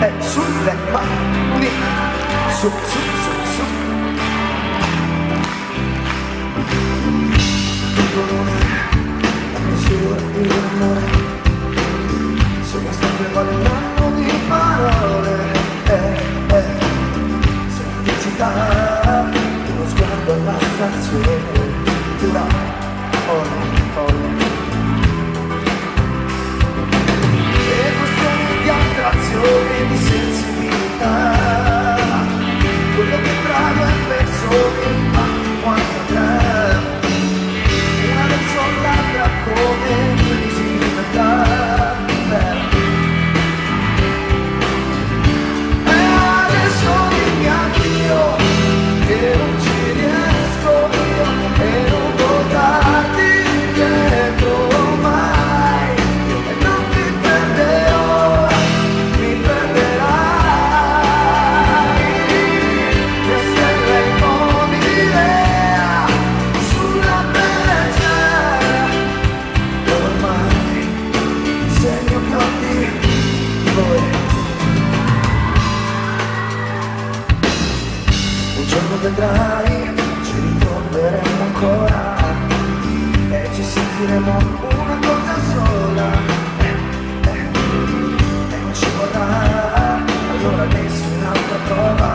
e sulle mani, su, su, su, su. Tutto non è la misura di un amore, sono sempre valendo di parole, semplicità, uno sguardo alla stazione, dura, ore. E questioni di attrazione, di sensibilità, quello che trago è verso infatti quanto tre, una verso l'altra come visibilità. E adesso dimmi anch'io che non ci riesco io e non portarti dietro mai, e non ti perderò, mi perderai. Le stelle immobile sulla bellezza, ormai segno che ho di voi. Un giorno vedrai, ci ritroveremo ancora e ci sentiremo una cosa sola, e non ci vorrà allora nessun'altra prova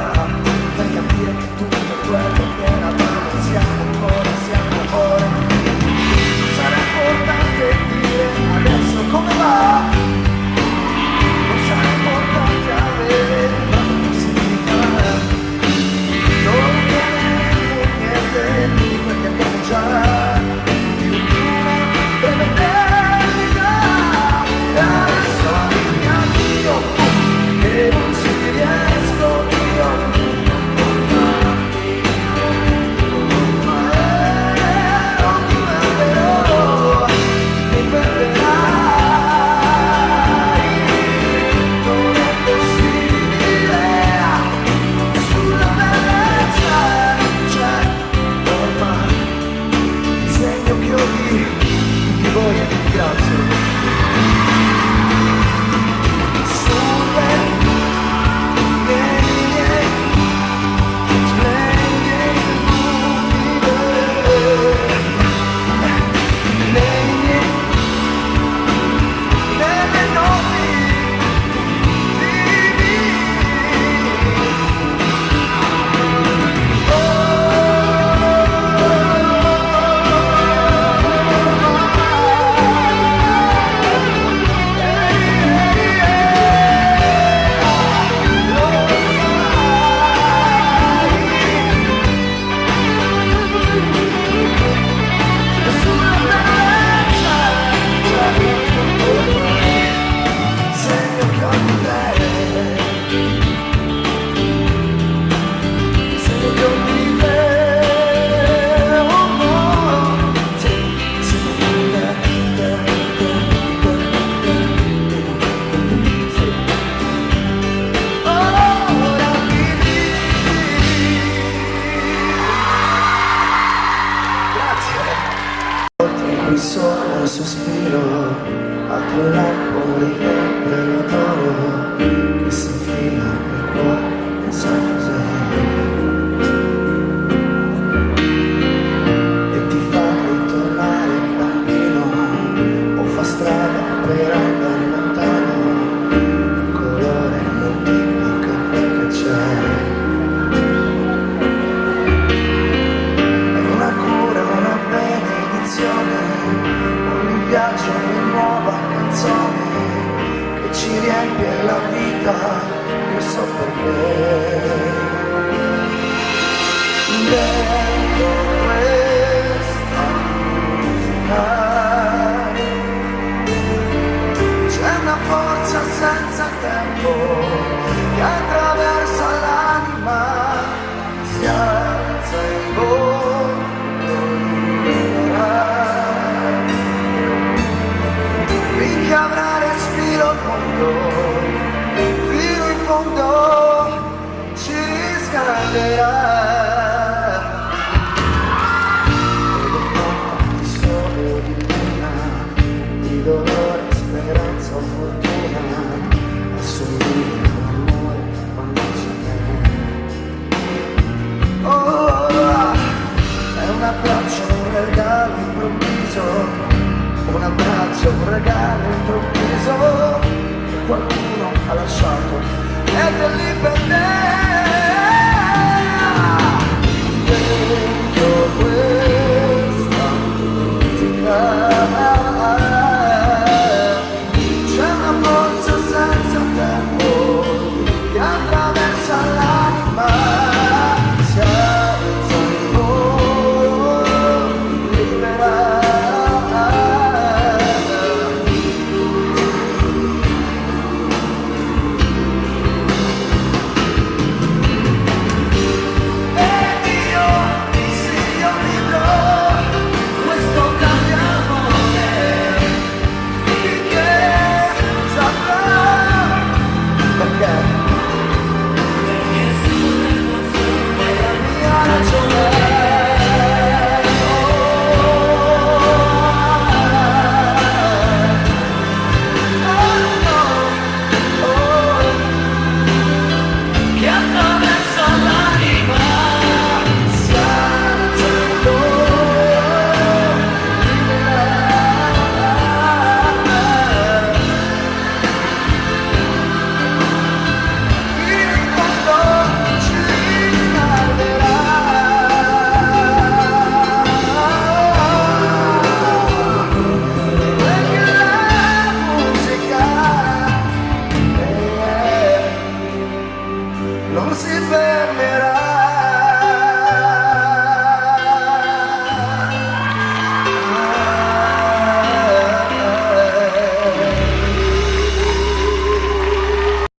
per capire che tutto quello che eravamo siamo ora. Sarà importante dire adesso come va, non sarà importante avere una possibilità, non chiederemo niente di quel che abbiamo già, di una breve eternità. E adesso dimmi anch'io che non ci riesco io a portarti, ma non ti perderò, mi perderai. Non è possibile, sulla bellezza c'è ormai il segno che ho di tutti voi e vi ringrazio. Sulle linee splendide, nelle notti vivi. Solo un sospiro, altro lampo di vapore d'oro che si infila nel cuore, non sa cos'è, e ti fa ritornare bambino o fa strada per andare lontano. Il colore moltiplica quel che c'è, è una cura, una benedizione, ogni viaggio è una nuova canzone che ci riempie la vita, io so perché. Dentro questa musica c'è una forza senza tempo che attraversa l'anima, si alza in volo. Finché avrà respiro il mondo, fino in fondo ci riscalderà. Ed è fatta di sole o di luna, di dolore, speranza o fortuna, assomiglia a qualcuno